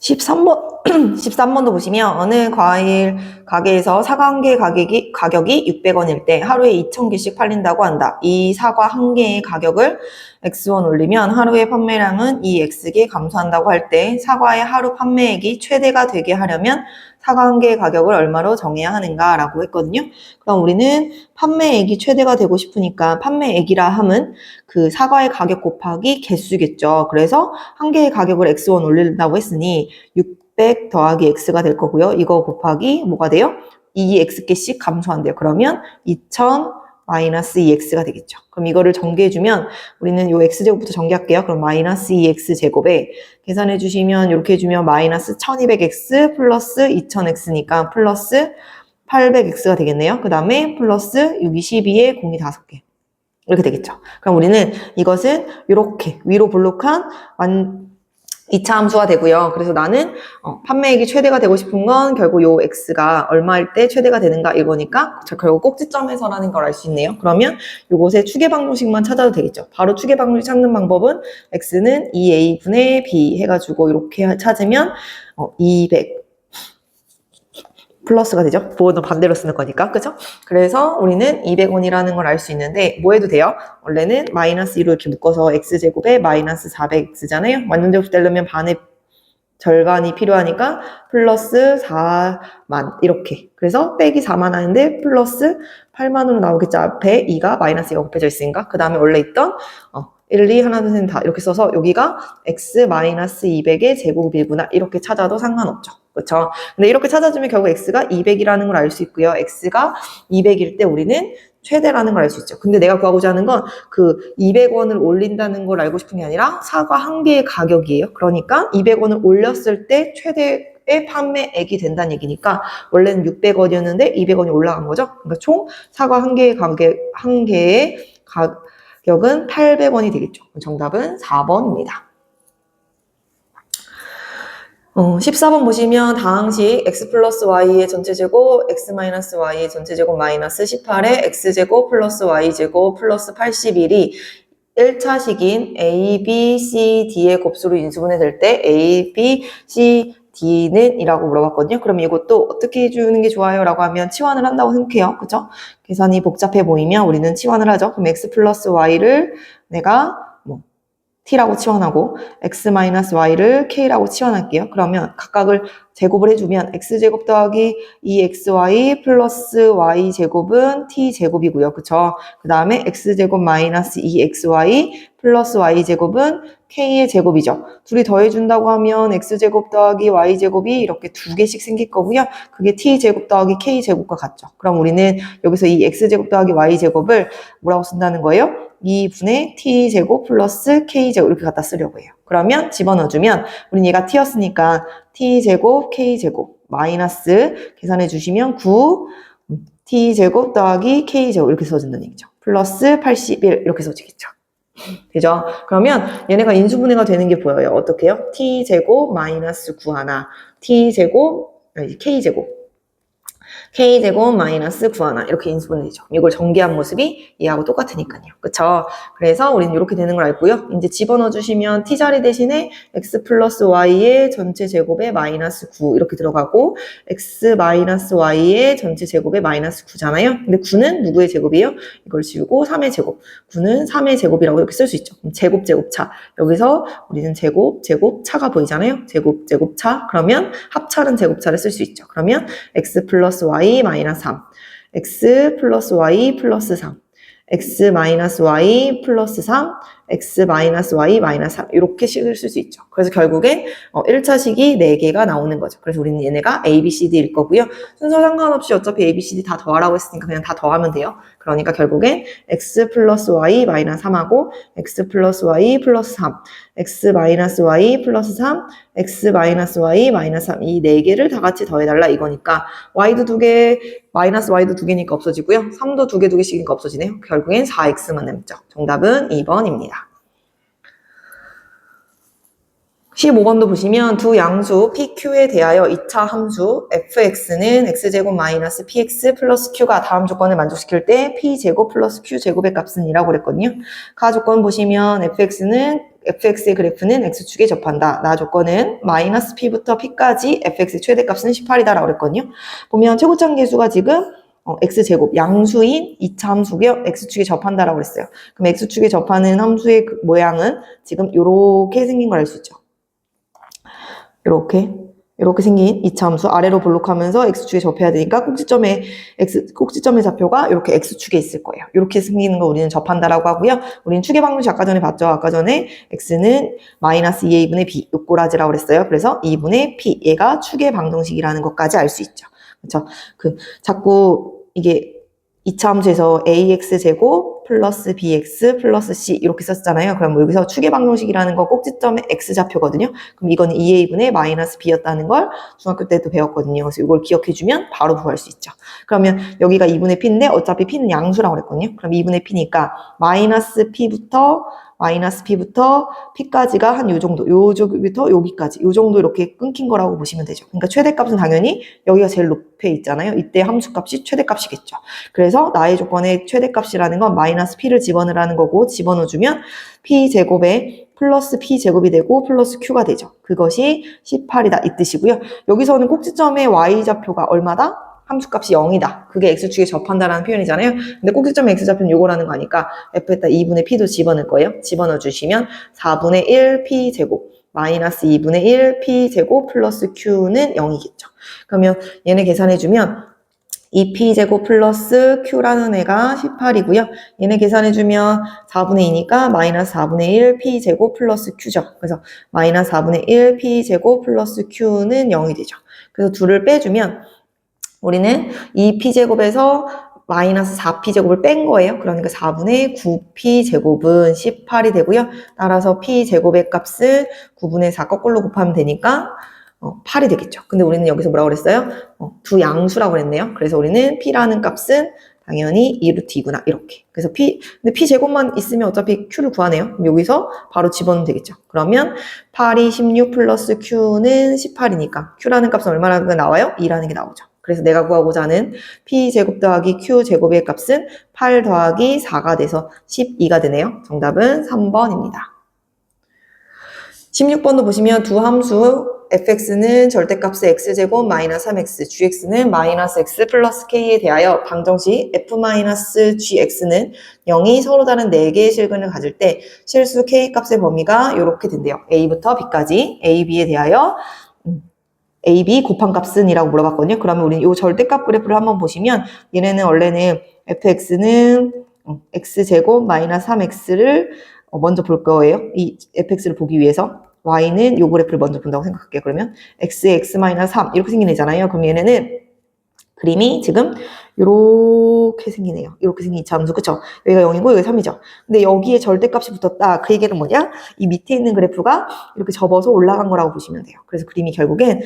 13번, 13번도 보시면 어느 과일 가게에서 사과 한 개의 가격이 600원일 때 하루에 2000개씩 팔린다고 한다. 이 사과 한 개의 가격을 X1 올리면 하루의 판매량은 이 X개 감소한다고 할 때 사과의 하루 판매액이 최대가 되게 하려면 사과 한 개의 가격을 얼마로 정해야 하는가 라고 했거든요. 그럼 우리는 판매액이 최대가 되고 싶으니까 판매액이라 함은 그 사과의 가격 곱하기 개수겠죠. 그래서 한 개의 가격을 X1 올린다고 했으니 600 더하기 X가 될 거고요. 이거 곱하기 뭐가 돼요? 2X개씩 감소한대요. 그러면 2000 마이너스 2X가 되겠죠. 그럼 이거를 전개해주면 우리는 요 X제곱부터 전개할게요. 그럼 마이너스 2X제곱에 계산해 주시면 이렇게 해주면 마이너스 1200X 플러스 2000X니까 플러스 800X가 되겠네요. 그 다음에 플러스 6, 12에 공이 5개. 이렇게 되겠죠. 그럼 우리는 이것은 이렇게 위로 볼록한 2차 함수가 되고요. 그래서 나는 판매액이 최대가 되고 싶은 건 결국 요 X가 얼마일 때 최대가 되는가 이거니까 결국 꼭지점에서라는 걸 알 수 있네요. 그러면 요것의 추계 방정식만 찾아도 되겠죠. 바로 추계 방정식 찾는 방법은 X는 2A분의 B 해가지고 이렇게 찾으면 200 플러스가 되죠. 보호는 반대로 쓰는 거니까. 그죠? 그래서 우리는 200원이라는 걸 알 수 있는데 뭐 해도 돼요? 원래는 마이너스 2로 이렇게 묶어서 X제곱에 마이너스 400X잖아요. 완전제곱 되려면 반의 절반이 필요하니까 플러스 4만 이렇게. 그래서 빼기 4만 하는데 플러스 8만으로 나오겠죠. 앞에 2가 마이너스 2가 곱해져 있으니까. 그 다음에 원래 있던 1, 2, 하나, 둘, 셋 다 이렇게 써서 여기가 x 마이너스 200의 제곱이구나 이렇게 찾아도 상관없죠. 그렇죠? 근데 이렇게 찾아주면 결국 x가 200이라는 걸 알 수 있고요. x가 200일 때 우리는 최대라는 걸 알 수 있죠. 근데 내가 구하고자 하는 건 그 200원을 올린다는 걸 알고 싶은 게 아니라 사과 한 개의 가격이에요. 그러니까 200원을 올렸을 때 최대의 판매액이 된다는 얘기니까 원래는 600원이었는데 200원이 올라간 거죠. 그러니까 총 사과 한 개의 가격은 800원이 되겠죠. 정답은 4번입니다. 14번 보시면 다항식 x 플러스 y의 전체제곱 x 마이너스 y의 전체제곱 마이너스 18의 x제곱 플러스 y제곱 플러스 81이 1차식인 a, b, c, d의 곱수로 인수분해 될 때 a, b, c, d는 이라고 물어봤거든요. 그럼 이것도 어떻게 해주는 게 좋아요? 라고 하면 치환을 한다고 생각해요. 그죠? 계산이 복잡해 보이면 우리는 치환을 하죠. 그럼 x 플러스 y를 내가 t라고 치환하고 x-y를 k라고 치환할게요. 그러면 각각을 제곱을 해주면 x제곱 더하기 2xy 플러스 y제곱은 t제곱이고요. 그쵸? 그 다음에 x제곱 마이너스 2xy 플러스 y제곱은 k의 제곱이죠. 둘이 더해준다고 하면 x제곱 더하기 y제곱이 이렇게 두 개씩 생길 거고요. 그게 t제곱 더하기 k제곱과 같죠. 그럼 우리는 여기서 이 x제곱 더하기 y제곱을 뭐라고 쓴다는 거예요? 2분의 t제곱 플러스 k제곱 이렇게 갖다 쓰려고 해요. 그러면 집어넣어주면 우린 얘가 t였으니까 t제곱 k제곱 마이너스 계산해 주시면 9 t제곱 더하기 k제곱 이렇게 써준다는 얘기죠. 플러스 81 이렇게 써지겠죠. 되죠? 그러면 얘네가 인수분해가 되는 게 보여요. 어떻게 해요? t제곱 마이너스 9 하나 k제곱 마이너스 9 하나 이렇게 인수분해 되죠. 이걸 전개한 모습이 얘하고 똑같으니까요. 그쵸? 그래서 우리는 이렇게 되는 걸 알고요. 이제 집어넣어 주시면 t자리 대신에 x 플러스 y의 전체 제곱에 마이너스 9 이렇게 들어가고 x 마이너스 y의 전체 제곱에 마이너스 9잖아요. 근데 9는 누구의 제곱이에요? 이걸 지우고 3의 제곱. 9는 3의 제곱이라고 이렇게 쓸 수 있죠. 그럼 제곱, 제곱차. 여기서 우리는 제곱, 제곱차가 보이잖아요. 제곱, 제곱차. 그러면 합차는 제곱차를 쓸 수 있죠. 그러면 x 플러스 y 마이너스 3, x 플러스 y 플러스 3, x 마이너스 y 플러스 3, x 마이너스 y 마이너스 3 이렇게 식을 쓸 수 있죠. 그래서 결국에 1차식이 4개가 나오는 거죠. 그래서 우리는 얘네가 a, b, c, d일 거고요. 순서 상관없이 어차피 a, b, c, d 다 더하라고 했으니까 그냥 다 더하면 돼요. 그러니까 결국엔 x 플러스 y 마이너스 3하고 x 플러스 y 플러스 3, x 마이너스 y 플러스 3, x 마이너스 y 마이너스 3 이 4개를 다 같이 더해달라 이거니까 y도 2개, 마이너스 y도 2개니까 없어지고요. 3도 2개, 2개씩이니까 없어지네요. 결국엔 4x만 남죠. 정답은 2번입니다. 15번도 보시면 두 양수 PQ에 대하여 2차 함수 fx는 x제곱 마이너스 px 플러스 q가 다음 조건을 만족시킬 때 p제곱 플러스 q제곱의 값은 이라고 그랬거든요. 가 조건 보시면 fx는 fx의 그래프는 x축에 접한다. 나 조건은 마이너스 p부터 p까지 fx의 최대값은 18이다 라고 그랬거든요. 보면 최고점 계수가 지금 x제곱 양수인 2차 함수고요. x축에 접한다라고 그랬어요. 그럼 x축에 접하는 함수의 그 모양은 지금 이렇게 생긴 걸 알 수 있죠. 이렇게 생긴 2차 함수 아래로 볼록하면서 x축에 접해야 되니까 꼭지점의 좌표가 이렇게 x축에 있을 거예요. 이렇게 생기는 거 우리는 접한다라고 하고요. 우리는 축의 방정식 아까 전에 봤죠. 아까 전에 x는 마이너스 2a분의 b 요꼬라지라고 그랬어요. 그래서 2분의 p 얘가 축의 방정식이라는 것까지 알 수 있죠. 그렇죠? 자꾸 이게 2차 함수에서 ax제곱 플러스 bx 플러스 c 이렇게 썼잖아요. 그럼 여기서 축의 방정식이라는 거 꼭지점의 x좌표거든요. 그럼 이거는 2a분의 마이너스 b였다는 걸 중학교 때도 배웠거든요. 그래서 이걸 기억해주면 바로 구할 수 있죠. 그러면 여기가 2분의 p인데 어차피 p는 양수라고 그랬거든요. 그럼 2분의 p니까 마이너스 p부터 p까지가 한 요 정도, 요쪽부터 여기까지, 요 정도 이렇게 끊긴 거라고 보시면 되죠. 그러니까 최대값은 당연히 여기가 제일 높에 있잖아요. 이때 함수값이 최대값이겠죠. 그래서 나의 조건의 최대값이라는 건 마이너스 p를 집어넣으라는 거고, 집어넣어주면 p제곱에 플러스 p제곱이 되고 플러스 q가 되죠. 그것이 18이다 이 뜻이고요. 여기서는 꼭지점의 y좌표가 얼마다? 함수값이 0이다. 그게 x축에 접한다라는 표현이잖아요. 근데 꼭지점의 x좌표는 요거라는 거 아니까 f에다 2분의 p도 집어넣을 거예요. 집어넣어 주시면 4분의 1 p제곱 마이너스 2분의 1 p제곱 플러스 q는 0이겠죠. 그러면 얘네 계산해주면 2p제곱 플러스 q라는 애가 18이고요. 얘네 계산해주면 4분의 2니까 마이너스 4분의 1 p제곱 플러스 q죠. 그래서 마이너스 4분의 1 p제곱 플러스 q는 0이 되죠. 그래서 둘을 빼주면 우리는 2p제곱에서 마이너스 4p제곱을 뺀 거예요. 그러니까 4분의 9p제곱은 18이 되고요. 따라서 p제곱의 값은 9분의 4 거꾸로 곱하면 되니까 8이 되겠죠. 근데 우리는 여기서 뭐라고 그랬어요? 두 양수라고 그랬네요. 그래서 우리는 p라는 값은 당연히 2루트2구나 이렇게. 그래서 근데 p제곱만 있으면 어차피 q를 구하네요. 그럼 여기서 바로 집어넣으면 되겠죠. 그러면 8이 16 플러스 q는 18이니까 q라는 값은 얼마나 나와요? 2라는 게 나오죠. 그래서 내가 구하고자 하는 p제곱 더하기 q제곱의 값은 8 더하기 4가 돼서 12가 되네요. 정답은 3번입니다. 16번도 보시면 두 함수 fx는 절대값의 x제곱 마이너스 3x, gx는 마이너스 x 플러스 k에 대하여 방정식 f-gx는 0이 서로 다른 4개의 실근을 가질 때 실수 k값의 범위가 이렇게 된대요. a부터 b까지 a, b에 대하여 a, b 곱한 값은 이라고 물어봤거든요. 그러면 우리는 이 절대값 그래프를 한번 보시면 얘네는 원래는 fx는 x제곱 마이너스 3x를 먼저 볼 거예요. 이 fx를 보기 위해서. y는 요 그래프를 먼저 본다고 생각할게요. 그러면 x에 x-3 이렇게 생긴 애잖아요. 그럼 얘네는 그림이 지금 이렇게 생기네요. 이렇게 생긴 2차 함수, 그쵸? 여기가 0이고 여기가 3이죠. 근데 여기에 절대값이 붙었다. 그 얘기는 뭐냐? 이 밑에 있는 그래프가 이렇게 접어서 올라간 거라고 보시면 돼요. 그래서 그림이 결국엔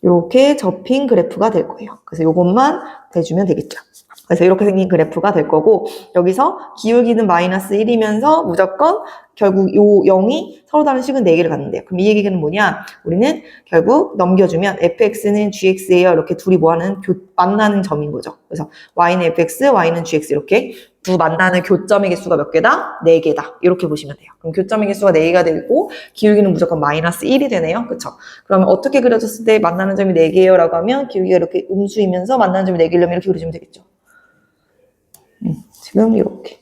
이렇게 접힌 그래프가 될 거예요. 그래서 요것만 대주면 되겠죠. 그래서 이렇게 생긴 그래프가 될 거고, 여기서 기울기는 마이너스 1이면서 무조건 결국 요 0이 서로 다른 식은 4개를 갖는데요. 그럼 이 얘기는 뭐냐? 우리는 결국 넘겨주면 fx는 gx예요. 이렇게 둘이 뭐하는 만나는 점인 거죠. 그래서 y는 fx, y는 gx 이렇게 두 만나는 교점의 개수가 몇 개다? 4개다. 이렇게 보시면 돼요. 그럼 교점의 개수가 4개가 되고 기울기는 무조건 마이너스 1이 되네요. 그쵸? 그러면 어떻게 그려졌을 때 만나는 점이 4개예요? 라고 하면 기울기가 이렇게 음수이면서 만나는 점이 4개려면 이렇게 그려주면 되겠죠. 지금 이렇게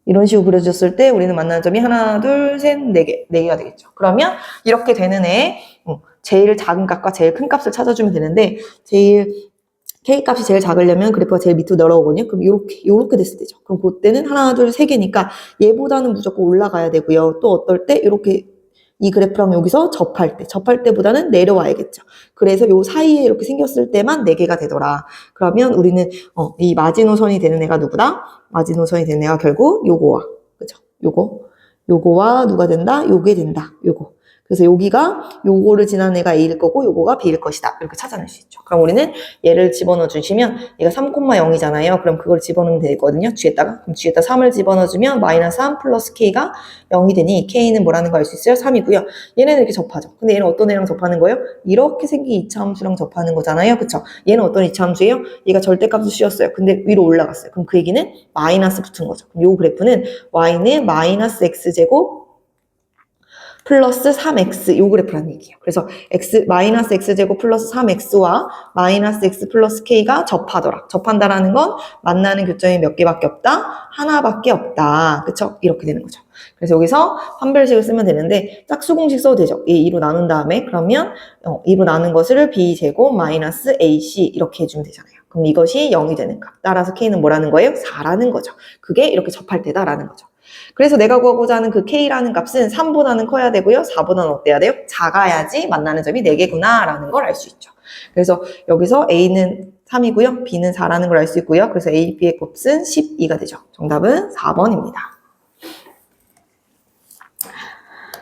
이런 식으로 그려졌을 때 우리는 만나는 점이 하나, 둘, 셋, 4개가 되겠죠. 그러면 이렇게 되는 애 제일 작은 값과 제일 큰 값을 찾아주면 되는데 K값이 제일 작으려면 그래프가 제일 밑으로 내려오거든요. 그럼 요렇게 됐을 때죠. 그럼 그때는 하나, 둘, 3개니까 얘보다는 무조건 올라가야 되고요. 또 어떨 때 이렇게 이 그래프랑 여기서 접할 때보다는 내려와야겠죠. 그래서 요 사이에 이렇게 생겼을 때만 4개가 되더라. 그러면 우리는 이 마지노선이 되는 애가 누구다? 마지노선이 되는 애가 결국 요거와, 그죠? 요거와 누가 된다? 요게 된다. 요거. 그래서 여기가 요거를 지난 애가 A일 거고 요거가 B일 것이다. 이렇게 찾아낼 수 있죠. 그럼 우리는 얘를 집어넣어 주시면 얘가 3,0이잖아요. 그럼 그걸 집어넣으면 되거든요. 뒤에다가. 그럼 뒤에다 3을 집어넣어 주면 마이너스 3 플러스 K가 0이 되니 K는 뭐라는 거 알 수 있어요? 3이고요. 얘네는 이렇게 접하죠. 근데 얘는 어떤 애랑 접하는 거예요? 이렇게 생긴 2차 함수랑 접하는 거잖아요. 그쵸? 얘는 어떤 2차 함수예요? 얘가 절대값을 씌웠어요. 근데 위로 올라갔어요. 그럼 그 얘기는 마이너스 붙은 거죠. 그럼 요 그래프는 Y는 마이너스 X제곱 플러스 3x 요 그래프라는 얘기예요. 그래서 마이너스 x제곱 플러스 3x와 마이너스 x 플러스 k가 접하더라. 접한다라는 건 만나는 교점이 몇 개밖에 없다? 하나밖에 없다. 그쵸? 이렇게 되는 거죠. 그래서 여기서 판별식을 쓰면 되는데 짝수공식 써도 되죠. 이 2로 나눈 다음에 그러면 2로 나눈 것을 b제곱 마이너스 ac 이렇게 해주면 되잖아요. 그럼 이것이 0이 되는 값. 따라서 k는 뭐라는 거예요? 4라는 거죠. 그게 이렇게 접할 때다라는 거죠. 그래서 내가 구하고자 하는 그 k라는 값은 3보다는 커야 되고요. 4보다는 어때야 돼요? 작아야지 만나는 점이 4개구나 라는 걸 알 수 있죠. 그래서 여기서 a는 3이고요. b는 4라는 걸 알 수 있고요. 그래서 a, b의 값은 12가 되죠. 정답은 4번입니다.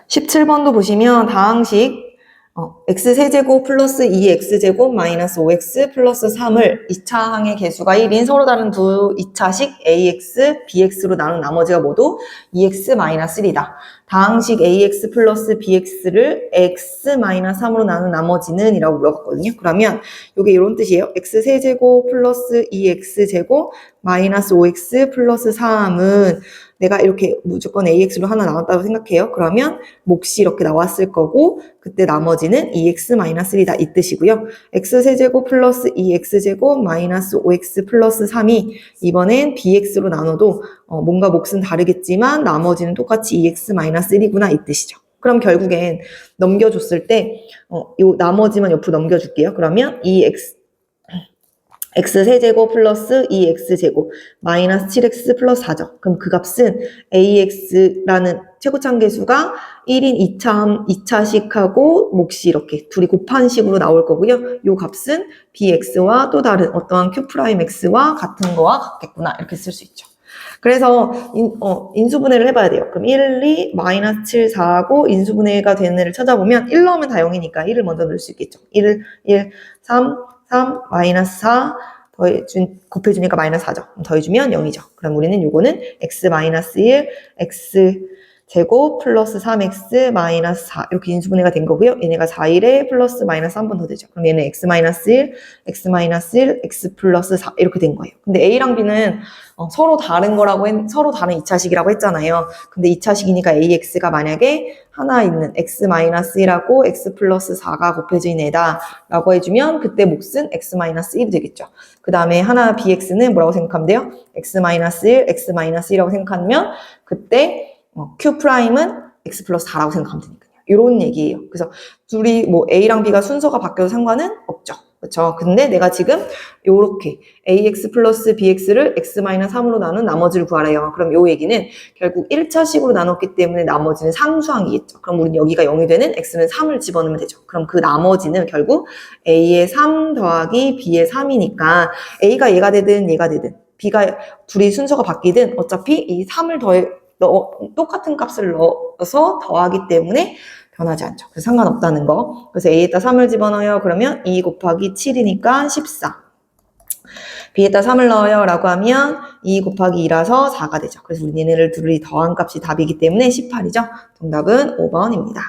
17번도 보시면 다항식 x세제곱 플러스 2x제곱 마이너스 5x 플러스 3을 2차 항의 개수가 1인 서로 다른 두 2차식 ax, bx로 나눈 나머지가 모두 2x 마이너스 1이다. 다항식 ax 플러스 bx를 x 마이너스 3으로 나눈 나머지는 이라고 물어봤거든요. 그러면 이게 이런 뜻이에요. x세제곱 플러스 2x제곱 마이너스 5x 플러스 3은 내가 이렇게 무조건 AX로 하나 나왔다고 생각해요. 그러면 몫이 이렇게 나왔을 거고 그때 나머지는 2x-1이다 이 뜻이고요. x세제곱 플러스 2x제곱 마이너스 5x 플러스 3이 이번엔 bx로 나눠도 뭔가 몫은 다르겠지만 나머지는 똑같이 2x-1이구나 이 뜻이죠. 그럼 결국엔 넘겨줬을 때 요 나머지만 옆으로 넘겨줄게요. 그러면 x세제곱 플러스 2x제곱 마이너스 7x 플러스 4죠. 그럼 그 값은 ax라는 최고참계수가 1인 2차식하고 몫이 이렇게 둘이 곱한 식으로 나올 거고요. 요 값은 bx와 또 다른 어떠한 q'x와 같은 거와 같겠구나 이렇게 쓸 수 있죠. 그래서 인수분해를 해봐야 돼요. 그럼 1, 2, 마이너스 7, 4하고 인수분해가 되는 애를 찾아보면 1 넣으면 다 0이니까 1을 먼저 넣을 수 있겠죠. 1, 3, 마이너스 4, 곱해주니까 마이너스 4죠. 더해주면 0이죠. 그럼 우리는 요거는 x 마이너스 1, x 제곱 플러스 3x 마이너스 4 이렇게 인수분해가 된 거고요. 얘네가 4일에 플러스 마이너스 한 번 더 되죠. 그럼 얘는 x 마이너스 1, x 마이너스 1, x 플러스 4 이렇게 된 거예요. 근데 a랑 b는 서로 다른 서로 다른 2차식이라고 했잖아요. 근데 2차식이니까 ax가 만약에 하나 있는 x 마이너스 1하고 x 플러스 4가 곱해진 애다 라고 해주면 그때 몫은 x 마이너스 1이 되겠죠. 그 다음에 하나 bx는 뭐라고 생각하면 돼요? x 마이너스 1, x 마이너스 1이라고 생각하면 그때 q'은 x 플러스 4라고 생각하면 되니까요. 이런 얘기예요. 그래서 둘이 뭐 a랑 b가 순서가 바뀌어도 상관은 없죠. 그렇죠? 근데 내가 지금 요렇게 ax 플러스 bx를 x-3으로 나눈 나머지를 구하래요. 그럼 요 얘기는 결국 1차식으로 나눴기 때문에 나머지는 상수항이겠죠. 그럼 우리는 여기가 0이 되는 x는 3을 집어넣으면 되죠. 그럼 그 나머지는 결국 a의 3 더하기 b의 3이니까 a가 얘가 되든 b가 둘이 순서가 바뀌든 어차피 이 3을 똑같은 값을 넣어서 더하기 때문에 변하지 않죠. 그래서 상관없다는 거. 그래서 A에다 3을 집어넣어요. 그러면 2 곱하기 7이니까 14. B에다 3을 넣어요. 라고 하면 2 곱하기 2라서 4가 되죠. 그래서 우리 얘네를 둘이 더한 값이 답이기 때문에 18이죠. 정답은 5번입니다.